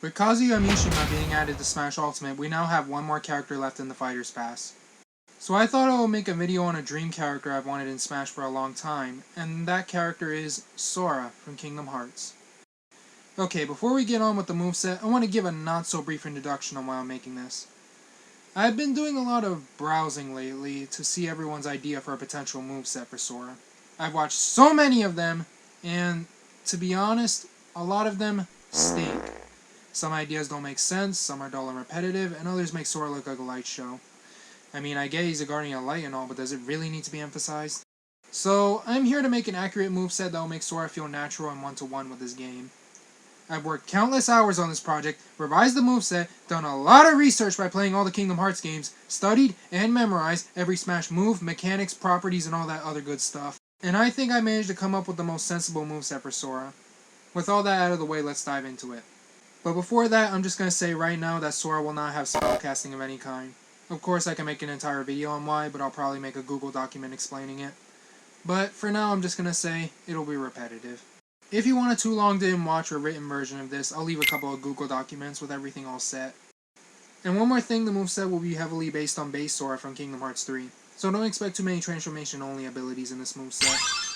With Kazuya Mishima being added to Smash Ultimate, we now have one more character left in the Fighter's Pass. So I thought I would make a video on a dream character I've wanted in Smash for a long time, and that character is Sora from Kingdom Hearts. Okay, before we get on with the moveset, I want to give a not-so-brief introduction on why I'm making this. I've been doing a lot of browsing lately to see everyone's idea for a potential moveset for Sora. I've watched so many of them, and to be honest, a lot of them stink. Some ideas don't make sense, some are dull and repetitive, and others make Sora look like a light show. I mean, I get he's a guardian of light and all, but does it really need to be emphasized? So, I'm here to make an accurate moveset that will make Sora feel natural and one-to-one with his game. I've worked countless hours on this project, revised the moveset, done a lot of research by playing all the Kingdom Hearts games, studied and memorized every Smash move, mechanics, properties, and all that other good stuff. And I think I managed to come up with the most sensible moveset for Sora. With all that out of the way, let's dive into it. But before that, I'm just going to say right now that Sora will not have spellcasting of any kind. Of course, I can make an entire video on why, but I'll probably make a Google document explaining it. But for now, I'm just going to say it'll be repetitive. If you want a too long didn't watch a written version of this, I'll leave a couple of Google documents with everything all set. And one more thing, the moveset will be heavily based on base Sora from Kingdom Hearts 3, so don't expect too many transformation-only abilities in this moveset.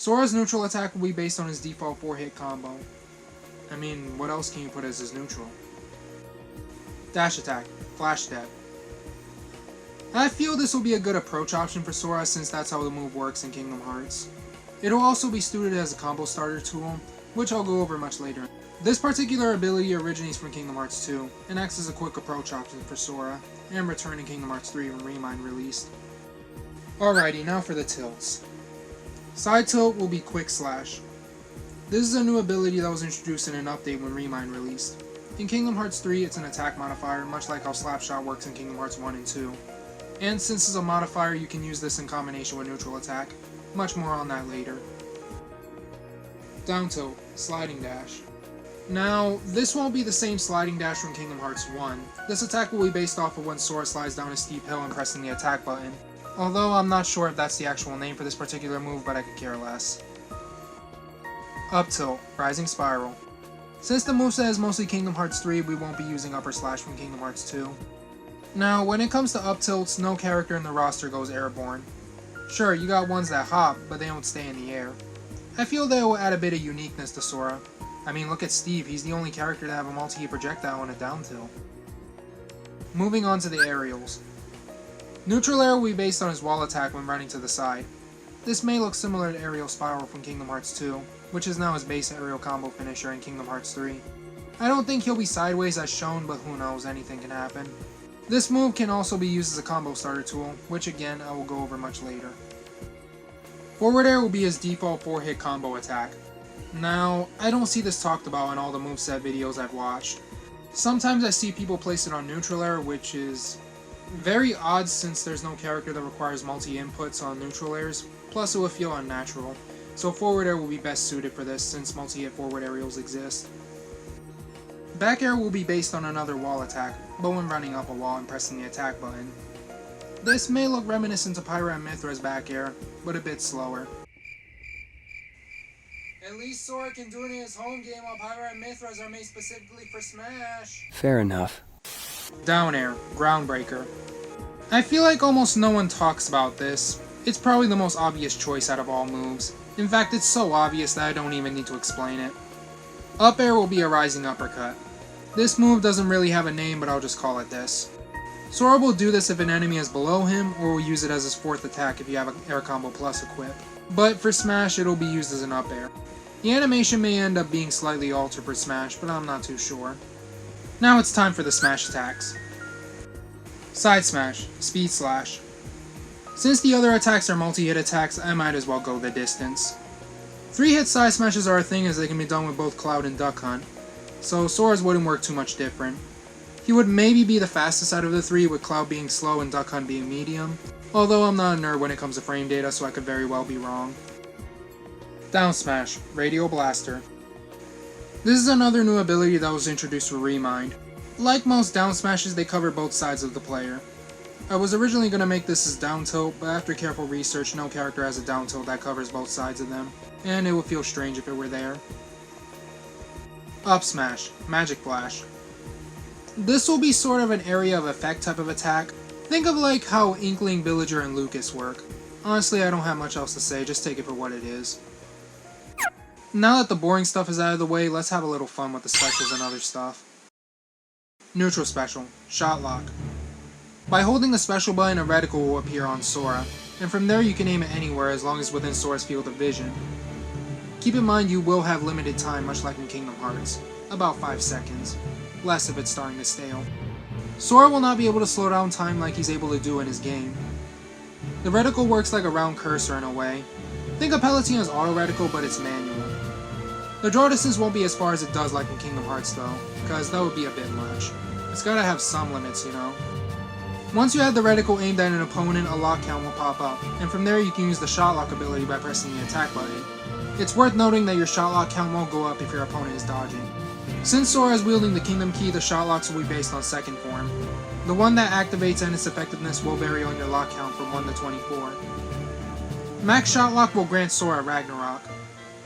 Sora's neutral attack will be based on his default 4-hit combo. I mean, what else can you put as his neutral? Dash attack, flash step. I feel this will be a good approach option for Sora since that's how the move works in Kingdom Hearts. It'll also be suited as a combo starter tool, which I'll go over much later. This particular ability originates from Kingdom Hearts 2, and acts as a quick approach option for Sora, and returned in Kingdom Hearts 3 when Remind released. Alrighty, now for the tilts. Side tilt will be Quick Slash. This is a new ability that was introduced in an update when Remind released. In Kingdom Hearts 3, it's an attack modifier, much like how Slapshot works in Kingdom Hearts 1 and 2. And since it's a modifier, you can use this in combination with neutral attack. Much more on that later. Down tilt, Sliding Dash. Now, this won't be the same Sliding Dash from Kingdom Hearts 1. This attack will be based off of when Sora slides down a steep hill and pressing the attack button. Although I'm not sure if that's the actual name for this particular move, but I could care less. Up tilt, Rising Spiral. Since the moveset is mostly Kingdom Hearts 3, we won't be using Upper Slash from Kingdom Hearts 2. Now, when it comes to up tilts, no character in the roster goes airborne. Sure, you got ones that hop, but they don't stay in the air. I feel they will add a bit of uniqueness to Sora. I mean, look at Steve, he's the only character to have a multi-hit projectile on a down tilt. Moving on to the aerials. Neutral air will be based on his wall attack when running to the side. This may look similar to Aerial Spiral from Kingdom Hearts 2, which is now his base aerial combo finisher in Kingdom Hearts 3. I don't think he'll be sideways as shown, but who knows, anything can happen. This move can also be used as a combo starter tool, which again I will go over much later. Forward air will be his default 4-hit combo attack. Now, I don't see this talked about in all the moveset videos I've watched. Sometimes I see people place it on neutral air, which is very odd since there's no character that requires multi-inputs on neutral airs, plus it will feel unnatural. So forward air will be best suited for this since multi-hit forward aerials exist. Back air will be based on another wall attack, but when running up a wall and pressing the attack button. This may look reminiscent to Pyra and Mithra's back air, but a bit slower. At least Sora can do it in his home game while Pyra and Mithra's are made specifically for Smash. Fair enough. Down air, Groundbreaker. I feel like almost no one talks about this. It's probably the most obvious choice out of all moves. In fact, it's so obvious that I don't even need to explain it. Up air will be a Rising Uppercut. This move doesn't really have a name, but I'll just call it this. Sora will do this if an enemy is below him, or will use it as his 4th attack if you have an Air Combo Plus equipped. But for Smash, it'll be used as an up air. The animation may end up being slightly altered for Smash, but I'm not too sure. Now it's time for the Smash attacks. Side Smash, Speed Slash. Since the other attacks are multi-hit attacks, I might as well go the distance. 3-hit side smashes are a thing as they can be done with both Cloud and Duck Hunt, so Sora's wouldn't work too much different. He would maybe be the fastest out of the three, with Cloud being slow and Duck Hunt being medium, although I'm not a nerd when it comes to frame data, so I could very well be wrong. Down Smash, Radio Blaster. This is another new ability that was introduced with Remind. Like most down smashes, they cover both sides of the player. I was originally going to make this as down tilt, but after careful research, no character has a down tilt that covers both sides of them. and it would feel strange if it were there. Up Smash, Magic Flash. This will be sort of an area of effect type of attack. Think of like how Inkling, Villager, and Lucas work. Honestly, I don't have much else to say, just take it for what it is. Now that the boring stuff is out of the way, let's have a little fun with the specials and other stuff. Neutral Special, Shot Lock. By holding the special button, a reticle will appear on Sora, and from there you can aim it anywhere as long as within Sora's field of vision. Keep in mind you will have limited time, much like in Kingdom Hearts, about 5 seconds, less if it's starting to stale. Sora will not be able to slow down time like he's able to do in his game. The reticle works like a round cursor in a way. Think of Palutena's auto reticle, but it's manual. The draw distance won't be as far as it does like in Kingdom Hearts though, because that would be a bit much. It's gotta have some limits, you know. Once you have the reticle aimed at an opponent, a lock count will pop up, and from there you can use the shot lock ability by pressing the attack button. It's worth noting that your shot lock count won't go up if your opponent is dodging. Since Sora is wielding the Kingdom Key, the shot locks will be based on second form. The one that activates and its effectiveness will vary on your lock count from 1 to 24. Max Shot Lock will grant Sora Ragnarok.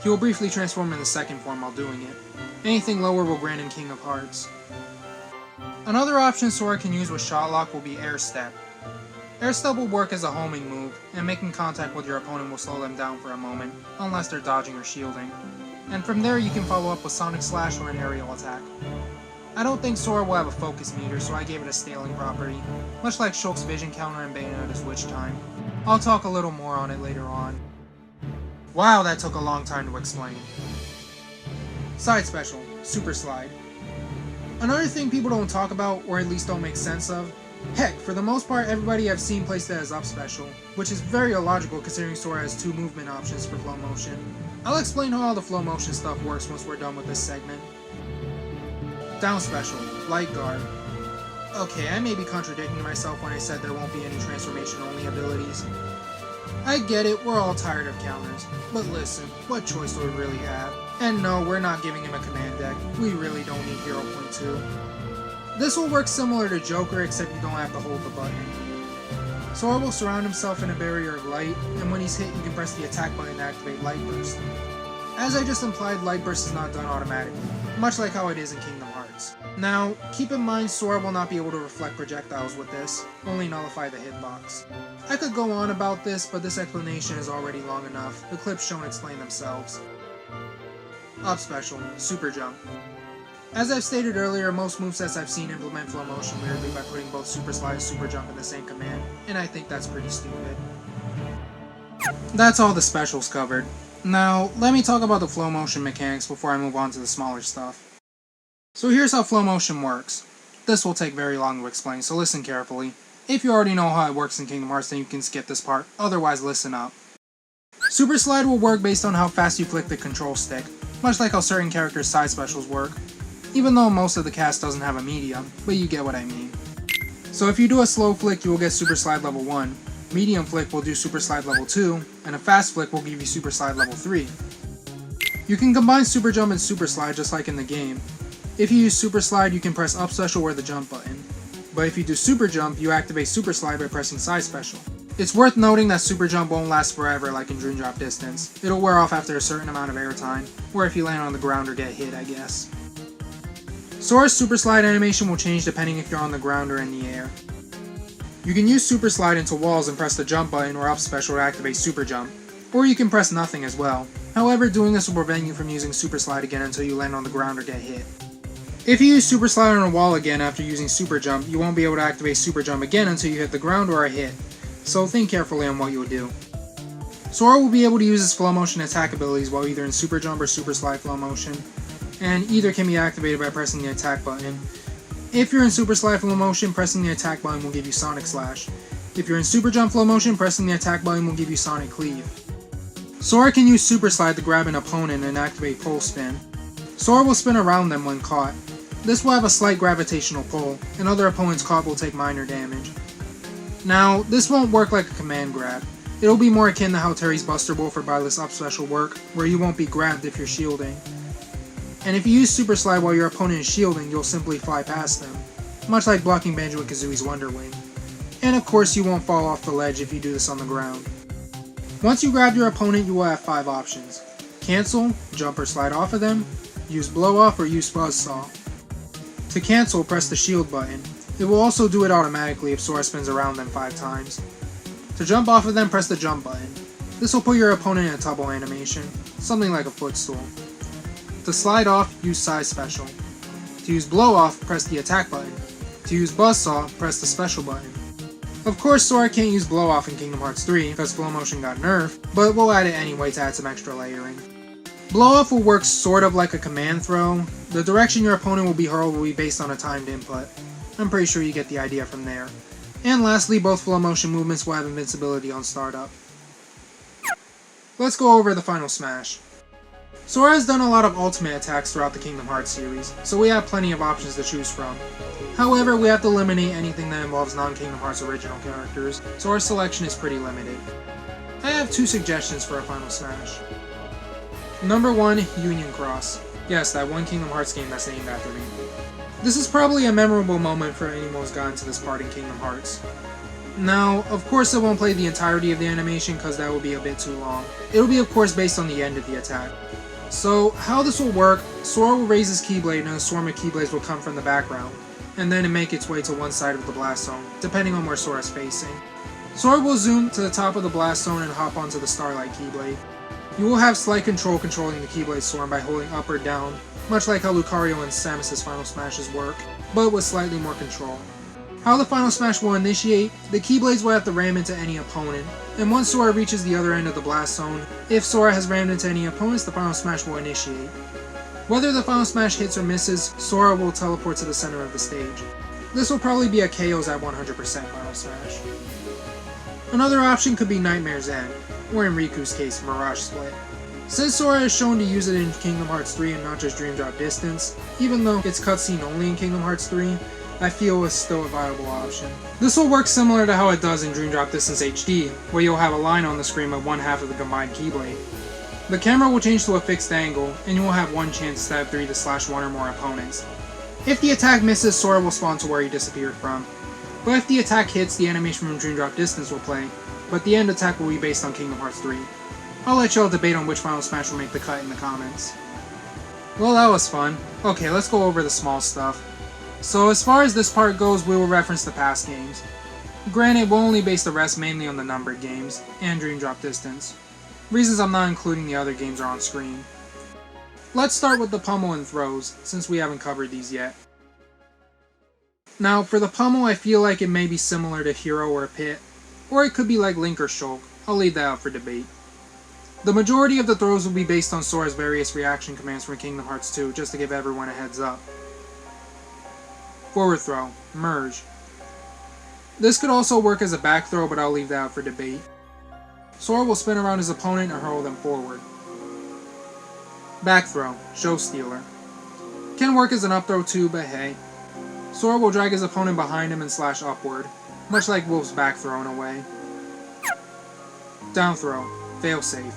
He will briefly transform in the second form while doing it. Anything lower will grant in King of Hearts. Another option Sora can use with Shot Lock will be Air Step. Air Step will work as a homing move, and making contact with your opponent will slow them down for a moment, unless they're dodging or shielding. And from there you can follow up with Sonic Slash or an aerial attack. I don't think Sora will have a focus meter, so I gave it a scaling property, much like Shulk's vision counter and Bayonetta's Witch Time. I'll talk a little more on it later on. Wow, that took a long time to explain. Side Special, Super Slide. Another thing people don't talk about, or at least don't make sense of, heck, for the most part everybody I've seen placed it as Up Special, which is very illogical considering Sora has 2 movement options for Flow Motion. I'll explain how all the Flow Motion stuff works once we're done with this segment. Down Special, Light Guard. Okay, I may be contradicting myself when I said there won't be any transformation-only abilities. I get it, we're all tired of counters, but listen, what choice do we really have? And no, we're not giving him a command deck, we really don't need Hero Point 2. This will work similar to Joker, except you don't have to hold the button. Sora will surround himself in a barrier of light, and when he's hit you can press the attack button to activate Light Burst. As I just implied, Light Burst is not done automatically, much like how it is in Kingdom Hearts. Now, keep in mind Sora will not be able to reflect projectiles with this, only nullify the hitbox. I could go on about this, but this explanation is already long enough, the clips shown explain themselves. Up Special, Super Jump. As I've stated earlier, most movesets I've seen implement Flow Motion weirdly by putting both Super Slide and Super Jump in the same command, and I think that's pretty stupid. That's all the specials covered. Now, let me talk about the Flow Motion mechanics before I move on to the smaller stuff. So here's how Flow Motion works. This will take very long to explain, so listen carefully. If you already know how it works in Kingdom Hearts, then you can skip this part, otherwise listen up. Super Slide will work based on how fast you flick the control stick, much like how certain characters' side specials work, even though most of the cast doesn't have a medium, but you get what I mean. So if you do a slow flick, you will get Super Slide level 1, medium flick will do Super Slide level 2, and a fast flick will give you Super Slide level 3. You can combine Super Jump and Super Slide just like in the game. If you use Super Slide, you can press Up Special or the Jump button. But if you do Super Jump, you activate Super Slide by pressing Side Special. It's worth noting that Super Jump won't last forever like in Dream Drop Distance. It'll wear off after a certain amount of airtime, or if you land on the ground or get hit, I guess. Sora's Super Slide animation will change depending if you're on the ground or in the air. You can use Super Slide into walls and press the Jump button or Up Special to activate Super Jump, or you can press nothing as well. However, doing this will prevent you from using Super Slide again until you land on the ground or get hit. If you use Super Slide on a wall again after using Super Jump, you won't be able to activate Super Jump again until you hit the ground or a hit, so think carefully on what you'll do. Sora will be able to use his Flow Motion attack abilities while either in Super Jump or Super Slide Flow Motion, and either can be activated by pressing the attack button. If you're in Super Slide Flow Motion, pressing the attack button will give you Sonic Slash. If you're in Super Jump Flow Motion, pressing the attack button will give you Sonic Cleave. Sora can use Super Slide to grab an opponent and activate Pole Spin. Sora will spin around them when caught. This will have a slight gravitational pull, and other opponents caught will take minor damage. Now, this won't work like a command grab. It'll be more akin to how Terry's Buster Wolf or Byleth's Up Special work, where you won't be grabbed if you're shielding. And if you use Super Slide while your opponent is shielding, you'll simply fly past them, much like blocking Banjo-Kazooie's Wonder Wing. And of course you won't fall off the ledge if you do this on the ground. Once you grab your opponent, you will have 5 options. cancel, jump or slide off of them, use blow off or use buzzsaw. To cancel, press the shield button. It will also do it automatically if Sora spins around them 5 times. To jump off of them, press the jump button. This will put your opponent in a tumble animation, something like a footstool. To slide off, use size special. To use blow off, press the attack button. To use buzzsaw, press the special button. Of course, Sora can't use blow off in Kingdom Hearts 3 because Flowmotion got nerfed, but we'll add it anyway to add some extra layering. Blow off will work sort of like a command throw. The direction your opponent will be hurled will be based on a timed input. I'm pretty sure you get the idea from there. And lastly, both Flowmotion movements will have invincibility on startup. Let's go over the final smash. Sora has done a lot of ultimate attacks throughout the Kingdom Hearts series, so we have plenty of options to choose from. However, we have to eliminate anything that involves non-Kingdom Hearts original characters, so our selection is pretty limited. I have 2 suggestions for a final smash. Number 1, Union Cross. Yes, that one Kingdom Hearts game that's named after me. This is probably a memorable moment for anyone who's gotten to this part in Kingdom Hearts. Now, of course it won't play the entirety of the animation because that would be a bit too long. It'll be of course based on the end of the attack. So, how this will work, Sora will raise his Keyblade and a swarm of Keyblades will come from the background, and then it make its way to one side of the blast zone, depending on where Sora is facing. Sora will zoom to the top of the blast zone and hop onto the Starlight Keyblade. You will have slight control controlling the Keyblade swarm by holding up or down, much like how Lucario and Samus's final smashes work, but with slightly more control. How the final smash will initiate, the Keyblades will have to ram into any opponent, and once Sora reaches the other end of the blast zone, if Sora has rammed into any opponents, the final smash will initiate. Whether the final smash hits or misses, Sora will teleport to the center of the stage. This will probably be a KOs at 100% final smash. Another option could be Nightmare's End, or in Riku's case, Mirage Split. Since Sora is shown to use it in Kingdom Hearts 3 and not just Dream Drop Distance, even though it's cutscene only in Kingdom Hearts 3, I feel it's still a viable option. This will work similar to how it does in Dream Drop Distance HD, where you'll have a line on the screen with one half of the combined Keyblade. The camera will change to a fixed angle, and you will have one chance instead of 3 to slash one or more opponents. If the attack misses, Sora will spawn to where he disappeared from. But if the attack hits, the animation from Dream Drop Distance will play, but the end attack will be based on Kingdom Hearts 3. I'll let y'all debate on which final smash will make the cut in the comments. Well, that was fun. Okay, let's go over the small stuff. So as far as this part goes, we will reference the past games. Granted, we'll only base the rest mainly on the numbered games, and Dream Drop Distance. Reasons I'm not including the other games are on screen. Let's start with the Pummel and Throws, since we haven't covered these yet. Now, for the Pummel, I feel like it may be similar to Hero or Pit, or it could be like Link or Shulk. I'll leave that out for debate. The majority of the throws will be based on Sora's various reaction commands from Kingdom Hearts 2, just to give everyone a heads up. Forward throw, merge. This could also work as a back throw, but I'll leave that out for debate. Sora will spin around his opponent and hurl them forward. Back throw, show stealer. Can work as an up throw too, but hey. Sora will drag his opponent behind him and slash upward, much like Wolf's back throw in a way. Down throw, fail safe.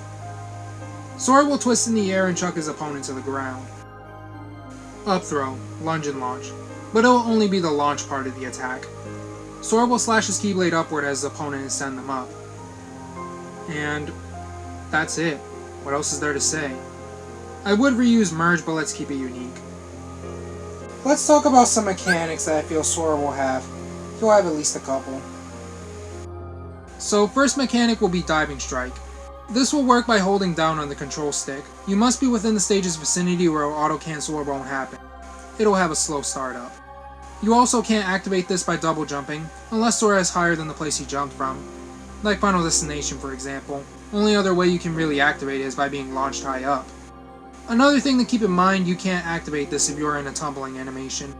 Sora will twist in the air and chuck his opponent to the ground. Up throw, lunge and launch, but it will only be the launch part of the attack. Sora will slash his Keyblade upward as his opponent and send them up. And that's it. What else is there to say? I would reuse merge, but let's keep it unique. Let's talk about some mechanics that I feel Sora will have. He'll have at least a couple. So first mechanic will be Diving Strike. This will work by holding down on the control stick. You must be within the stage's vicinity where auto-cancel or won't happen. It'll have a slow startup. You also can't activate this by double jumping, unless Sora is higher than the place he jumped from. Like Final Destination for example. Only other way you can really activate it is by being launched high up. Another thing to keep in mind, you can't activate this if you are in a tumbling animation.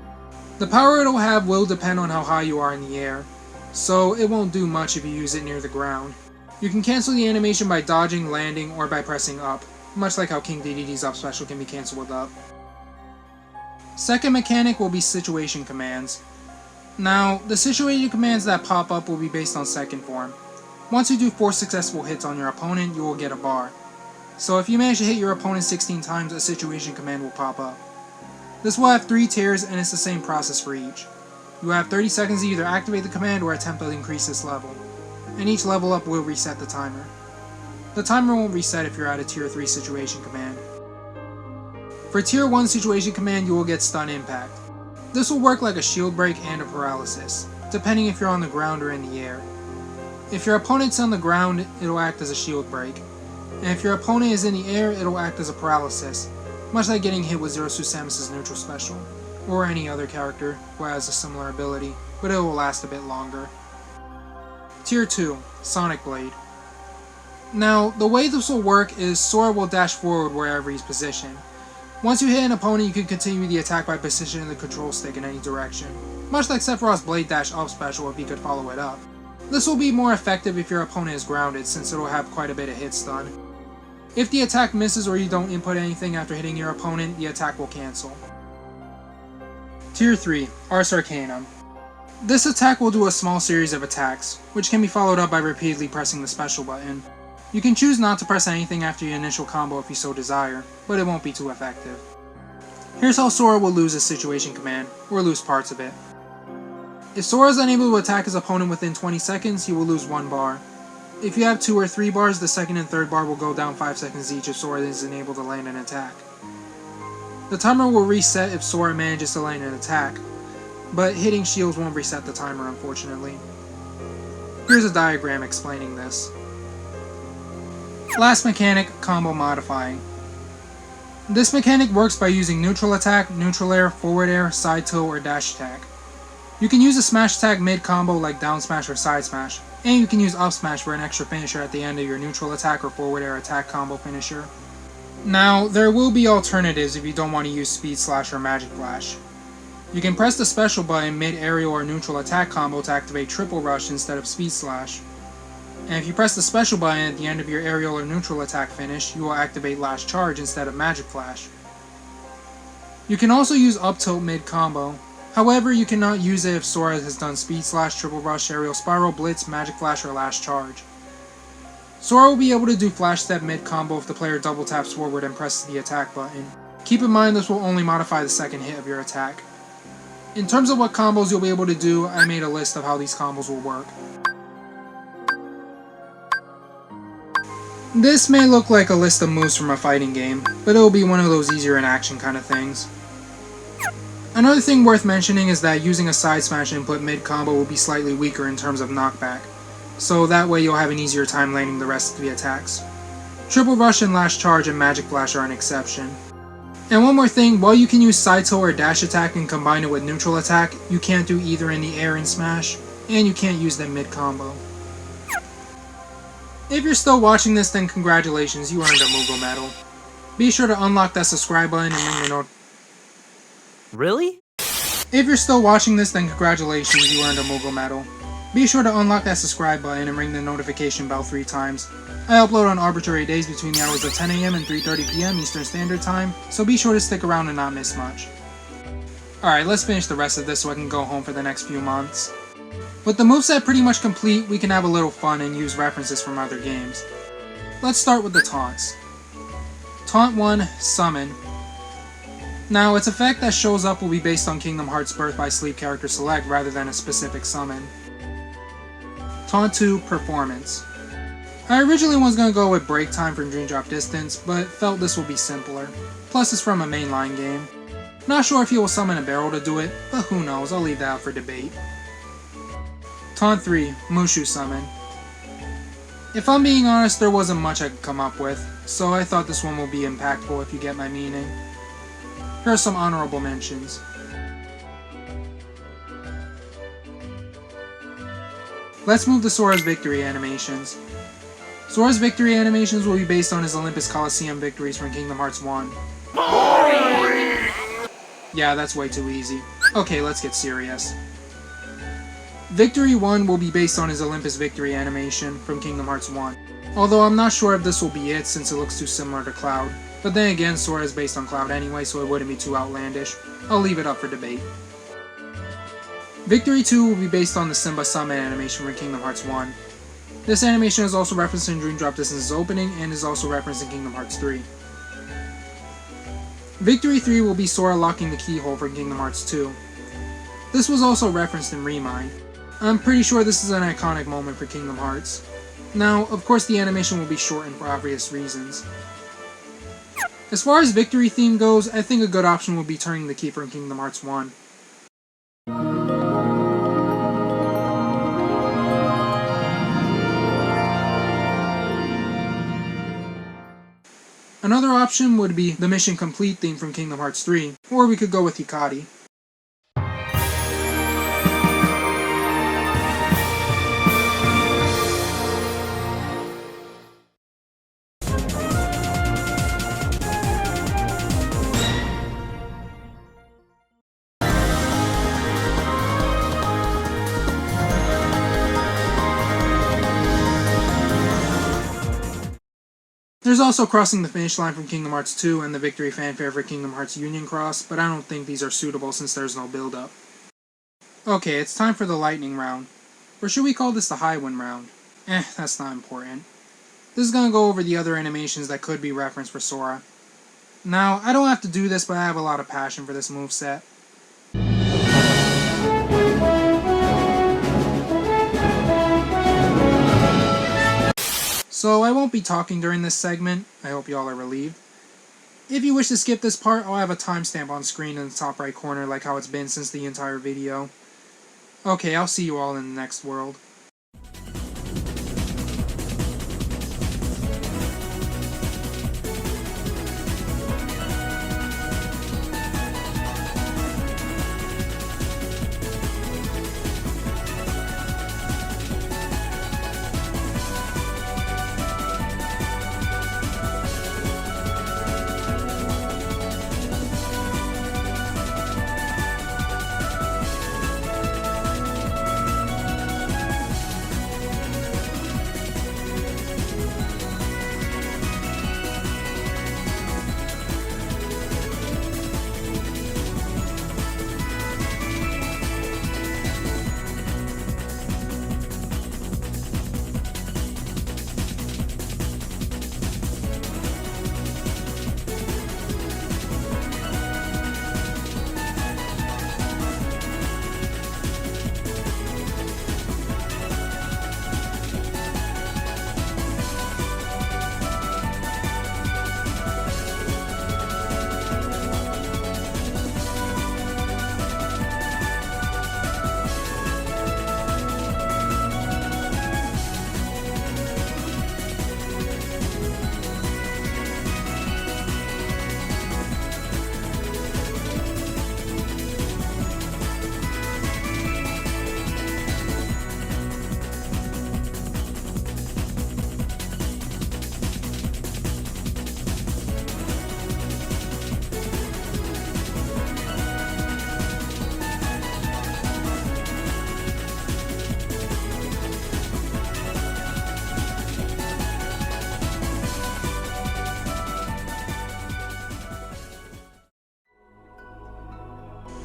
The power it'll have will depend on how high you are in the air, so it won't do much if you use it near the ground. You can cancel the animation by dodging, landing, or by pressing up, much like how King Dedede's up special can be cancelled with up. Second mechanic will be situation commands. Now, the situation commands that pop up will be based on second form. Once you do 4 successful hits on your opponent, you will get a bar. So if you manage to hit your opponent 16 times, a situation command will pop up. This will have 3 tiers and it's the same process for each. You have 30 seconds to either activate the command or attempt to increase this level, and each level up will reset the timer. The timer won't reset if you're at a Tier 3 situation command. For Tier 1 situation command, you will get Stun Impact. This will work like a shield break and a paralysis, depending if you're on the ground or in the air. If your opponent's on the ground, it'll act as a shield break, and if your opponent is in the air, it'll act as a paralysis, much like getting hit with Zero Suit Samus's neutral special, or any other character who has a similar ability, but it will last a bit longer. Tier 2, Sonic Blade. Now, the way this will work is Sora will dash forward wherever he's positioned. Once you hit an opponent, you can continue the attack by positioning the control stick in any direction, much like Sephiroth's Blade Dash up special if he could follow it up. This will be more effective if your opponent is grounded, since it will have quite a bit of hit stun. If the attack misses or you don't input anything after hitting your opponent, the attack will cancel. Tier 3, Ars Arcanum. This attack will do a small series of attacks, which can be followed up by repeatedly pressing the special button. You can choose not to press anything after your initial combo if you so desire, but it won't be too effective. Here's how Sora will lose his situation command, or lose parts of it. If Sora is unable to attack his opponent within 20 seconds, he will lose 1 bar. If you have 2 or 3 bars, the second and third bar will go down 5 seconds each if Sora isn't able to land an attack. The timer will reset if Sora manages to land an attack, but hitting shields won't reset the timer, unfortunately. Here's a diagram explaining this. Last mechanic, combo modifying. This mechanic works by using neutral attack, neutral air, forward air, side tilt, or dash attack. You can use a smash attack mid-combo like down smash or side smash, and you can use up smash for an extra finisher at the end of your neutral attack or forward air attack combo finisher. Now, there will be alternatives if you don't want to use Speed Slash or Magic Flash. You can press the special button mid-aerial or neutral attack combo to activate Triple Rush instead of Speed Slash. And if you press the special button at the end of your aerial or neutral attack finish, you will activate Last Charge instead of Magic Flash. You can also use up tilt mid-combo. However, you cannot use it if Sora has done Speed Slash, Triple Rush, Aerial Spiral, Blitz, Magic Flash, or Last Charge. Sora will be able to do Flash Step mid-combo if the player double taps forward and presses the attack button. Keep in mind this will only modify the second hit of your attack. In terms of what combos you'll be able to do, I made a list of how these combos will work. This may look like a list of moves from a fighting game, but it will be one of those easier in action kind of things. Another thing worth mentioning is that using a side smash input mid-combo will be slightly weaker in terms of knockback, so that way you'll have an easier time landing the rest of the attacks. Triple Rush and Last Charge and Magic Flash are an exception. And one more thing, while you can use side tilt or dash attack and combine it with neutral attack, you can't do either in the air and smash, and you can't use them mid-combo. If you're still watching this, then congratulations, you earned a Moogle medal. Be sure to unlock that subscribe button and ring the Really? If you're still watching this, then congratulations, you earned a Moogle medal. Be sure to unlock that subscribe button and ring the notification bell 3 times. I upload on arbitrary days between the hours of 10 AM and 3:30 PM Eastern Standard Time, so be sure to stick around and not miss much. Alright, let's finish the rest of this so I can go home for the next few months. With the moveset pretty much complete, we can have a little fun and use references from other games. Let's start with the taunts. Taunt 1, Summon. Now, its effect that shows up will be based on Kingdom Hearts Birth by Sleep character select rather than a specific summon. Taunt 2, Performance. I originally was going to go with Break Time from Dream Drop Distance, but felt this will be simpler. Plus it's from a mainline game. Not sure if he will summon a barrel to do it, but who knows, I'll leave that out for debate. Taunt 3, Mushu Summon. If I'm being honest, there wasn't much I could come up with, so I thought this one will be impactful if you get my meaning. Here are some honorable mentions. Let's move to Sora's victory animations. Sora's victory animations will be based on his Olympus Coliseum victories from Kingdom Hearts 1. Yeah, that's way too easy. Okay, let's get serious. Victory 1 will be based on his Olympus victory animation from Kingdom Hearts 1. Although I'm not sure if this will be it since it looks too similar to Cloud. But then again, Sora is based on Cloud anyway, so it wouldn't be too outlandish. I'll leave it up for debate. Victory 2 will be based on the Simba Summon animation from Kingdom Hearts 1. This animation is also referenced in Dream Drop Distance's opening and is also referenced in Kingdom Hearts 3. Victory 3 will be Sora locking the keyhole from Kingdom Hearts 2. This was also referenced in Remind. I'm pretty sure this is an iconic moment for Kingdom Hearts. Now, of course the animation will be shortened for obvious reasons. As far as victory theme goes, I think a good option would be turning the key from Kingdom Hearts 1. Another option would be the Mission Complete theme from Kingdom Hearts 3, or we could go with Hikari. There's also Crossing the Finish Line from Kingdom Hearts 2 and the Victory Fanfare for Kingdom Hearts Union Cross, but I don't think these are suitable since there's no build-up. Okay, it's time for the lightning round. Or should we call this the high wind round? That's not important. This is gonna go over the other animations that could be referenced for Sora. Now, I don't have to do this, but I have a lot of passion for this moveset. So I won't be talking during this segment. I hope y'all are relieved. If you wish to skip this part, I'll have a timestamp on screen in the top right corner like how it's been since the entire video. Okay, I'll see you all in the next world.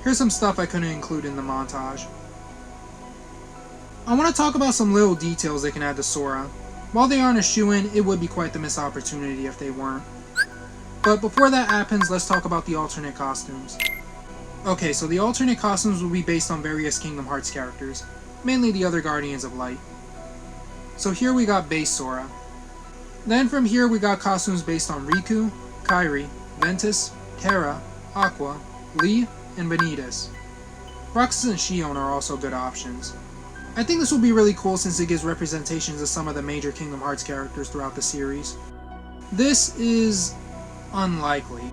Here's some stuff I couldn't include in the montage. I want to talk about some little details they can add to Sora. While they aren't a shoo-in, it would be quite the missed opportunity if they weren't. But before that happens, let's talk about the alternate costumes. Okay, so the alternate costumes will be based on various Kingdom Hearts characters, mainly the other Guardians of Light. So here we got base Sora. Then from here we got costumes based on Riku, Kairi, Ventus, Terra, Aqua, Lee, and Vanitas. Roxas and Xion are also good options. I think this will be really cool since it gives representations of some of the major Kingdom Hearts characters throughout the series. This is unlikely.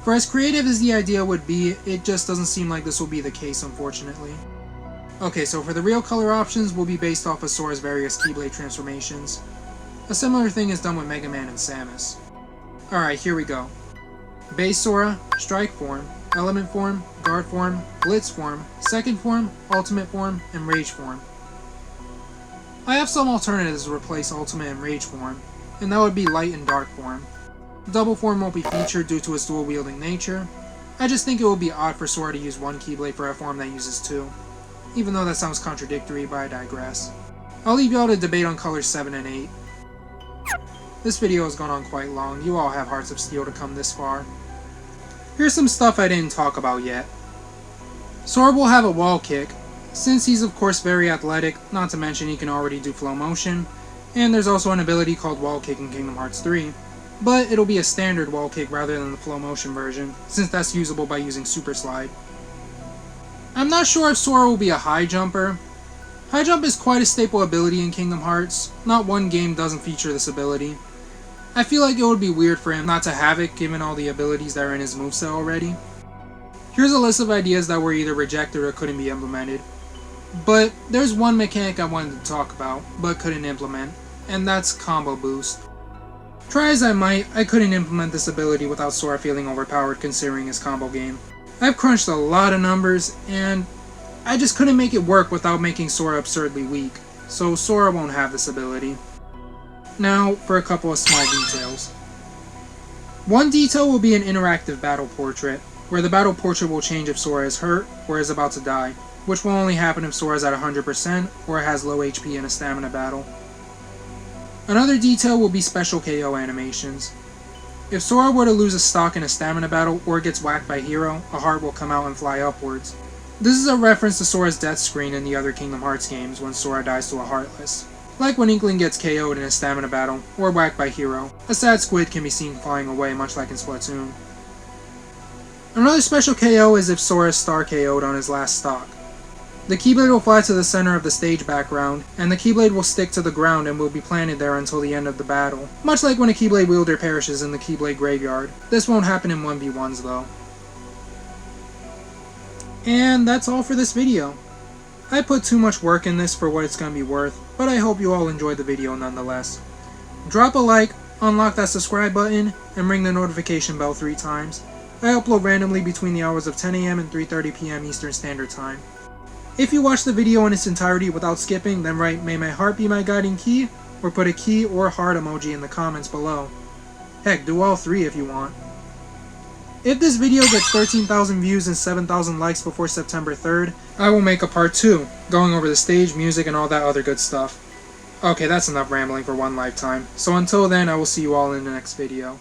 For as creative as the idea would be, it just doesn't seem like this will be the case, unfortunately. Okay, so for the real color options will be based off of Sora's various Keyblade transformations. A similar thing is done with Mega Man and Samus. Alright, here we go. Base Sora, Strike Form, Element Form, Guard Form, Blitz Form, Second Form, Ultimate Form, and Rage Form. I have some alternatives to replace Ultimate and Rage Form, and that would be Light and Dark Form. Double Form won't be featured due to its dual-wielding nature. I just think it would be odd for Sora to use one Keyblade for a form that uses two. Even though that sounds contradictory, but I digress. I'll leave y'all to debate on colors 7 and 8. This video has gone on quite long, you all have hearts of steel to come this far. Here's some stuff I didn't talk about yet. Sora will have a wall kick. Since he's of course very athletic, not to mention he can already do flow motion, And there's also an ability called Wall Kick in Kingdom Hearts 3, but it'll be a standard wall kick rather than the Flowmotion version, since that's usable by using Super Slide. I'm not sure if Sora will be a high jumper. High jump is quite a staple ability in Kingdom Hearts. Not one game doesn't feature this ability. I feel like it would be weird for him not to have it given all the abilities that are in his moveset already. Here's a list of ideas that were either rejected or couldn't be implemented. But there's one mechanic I wanted to talk about, but couldn't implement, and that's Combo Boost. Try as I might, I couldn't implement this ability without Sora feeling overpowered considering his combo game. I've crunched a lot of numbers, and I just couldn't make it work without making Sora absurdly weak, so Sora won't have this ability. Now, for a couple of small details. One detail will be an interactive battle portrait, where the battle portrait will change if Sora is hurt or is about to die, which will only happen if Sora is at 100% or has low HP in a stamina battle. Another detail will be special KO animations. If Sora were to lose a stock in a stamina battle or gets whacked by Hero, a heart will come out and fly upwards. This is a reference to Sora's death screen in the other Kingdom Hearts games when Sora dies to a Heartless. Like when Inkling gets KO'd in a stamina battle, or whacked by Hero, a sad squid can be seen flying away much like in Splatoon. Another special KO is if Sora is star KO'd on his last stock. The Keyblade will fly to the center of the stage background, and the Keyblade will stick to the ground and will be planted there until the end of the battle, much like when a Keyblade wielder perishes in the Keyblade graveyard. This won't happen in 1v1s though. And that's all for this video. I put too much work in this for what it's going to be worth, but I hope you all enjoyed the video nonetheless. Drop a like, unlock that subscribe button, and ring the notification bell 3 times. I upload randomly between the hours of 10 AM and 3:30 PM Eastern Standard Time. If you watch the video in its entirety without skipping, then write "May my heart be my guiding key," or put a key or heart emoji in the comments below. Heck, do all 3 if you want. If this video gets 13,000 views and 7,000 likes before September 3rd, I will make a part 2, going over the stage, music, and all that other good stuff. Okay, that's enough rambling for one lifetime, so until then I will see you all in the next video.